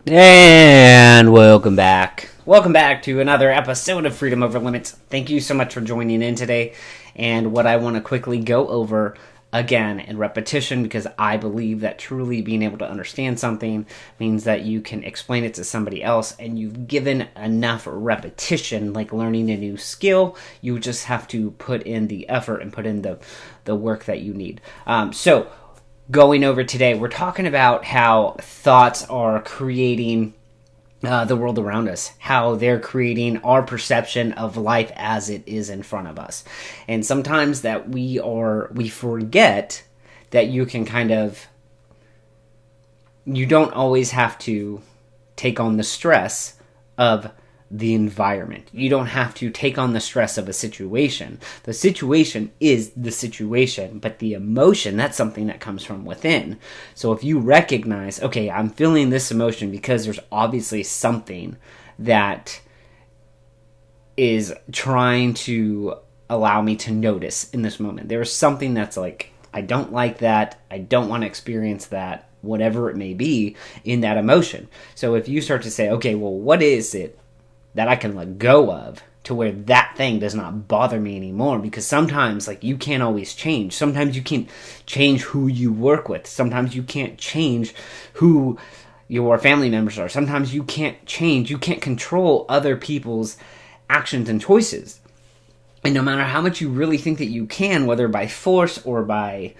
And welcome back. Welcome back to another episode of Freedom Over Limits. Thank you so much for joining in today. And what I want to quickly go over again in repetition, because I believe that truly being able to understand something means that you can explain it to somebody else, and you've given enough repetition, like learning a new skill. You just have to put in the effort and put in the work that you need. So going over today, we're talking about how thoughts are creating the world around us, how they're creating our perception of life as it is in front of us. And sometimes that we forget that you don't always have to take on the stress of the environment. You don't have to take on the stress of a situation. The situation is the situation, but the emotion, that's something that comes from within. So if you recognize, okay, I'm feeling this emotion because there's obviously something that is trying to allow me to notice in this moment. There's something that's like, I don't like that, I don't want to experience that, whatever it may be in that emotion. So if you start to say, okay, well, what is it that I can let go of to where that thing does not bother me anymore? Because sometimes, like, you can't always change. Sometimes you can't change who you work with. Sometimes you can't change who your family members are. Sometimes you can't control other people's actions and choices. And no matter how much you really think that you can, whether by force or by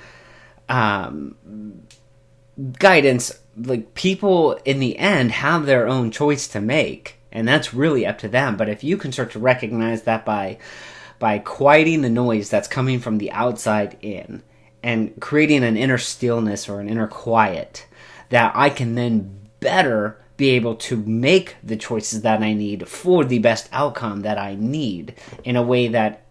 guidance, like, people in the end have their own choice to make. And that's really up to them. But if you can start to recognize that by quieting the noise that's coming from the outside in and creating an inner stillness or an inner quiet, that I can then better be able to make the choices that I need for the best outcome that I need in a way that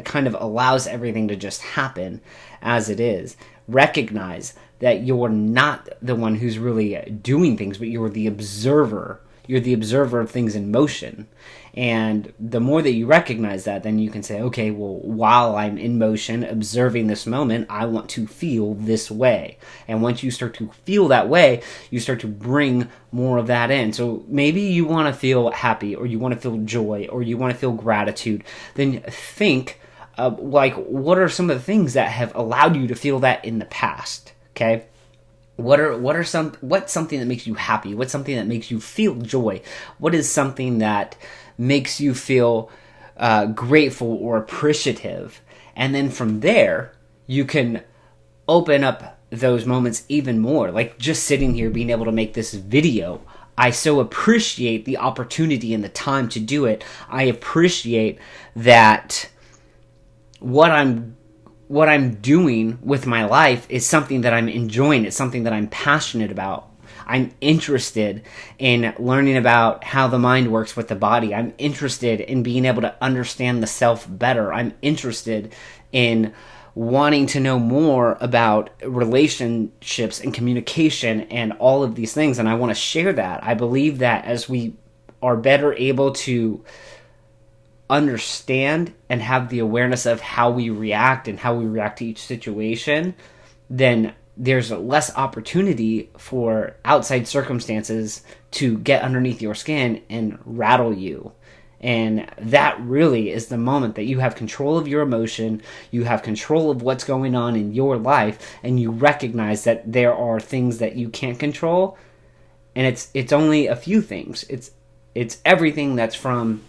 kind of allows everything to just happen as it is. Recognize that you're not the one who's really doing things, but you're the observer. You're the observer of things in motion. And the more that you recognize that, then you can say, okay, well, while I'm in motion, observing this moment, I want to feel this way. And once you start to feel that way, you start to bring more of that in. So maybe you want to feel happy, or you want to feel joy, or you want to feel gratitude. Then think, what are some of the things that have allowed you to feel that in the past? Okay? What's something that makes you happy? What's something that makes you feel joy? What is something that makes you feel grateful or appreciative? And then from there, you can open up those moments even more. Like just sitting here, being able to make this video, I so appreciate the opportunity and the time to do it. I appreciate that what I'm doing with my life is something that I'm enjoying. It's something that I'm passionate about. I'm interested in learning about how the mind works with the body. I'm interested in being able to understand the self better. I'm interested in wanting to know more about relationships and communication and all of these things, and I want to share that. I believe that as we are better able to understand and have the awareness of how we react and how we react to each situation, then there's less opportunity for outside circumstances to get underneath your skin and rattle you. And that really is the moment that you have control of your emotion, you have control of what's going on in your life, and you recognize that there are things that you can't control, and it's only a few things. It's everything that's from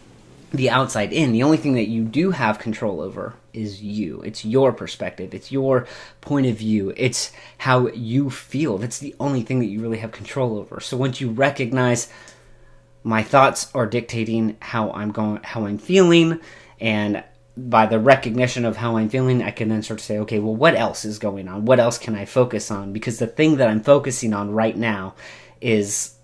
the outside in. The only thing that you do have control over is you. It's your perspective. It's your point of view. It's how you feel. That's the only thing that you really have control over. So once you recognize my thoughts are dictating how I'm feeling, and by the recognition of how I'm feeling, I can then start to say, okay, well, what else is going on? What else can I focus on? Because the thing that I'm focusing on right now is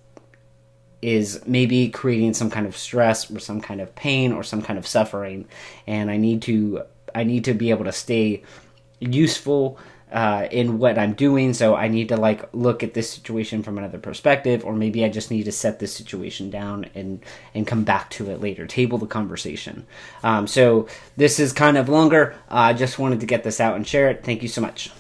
maybe creating some kind of stress or some kind of pain or some kind of suffering, and I need to be able to stay useful in what I'm doing. So I need to look at this situation from another perspective, or maybe I just need to set this situation down and come back to it later, table the conversation. So this is kind of longer. I just wanted to get this out and share it. Thank you so much.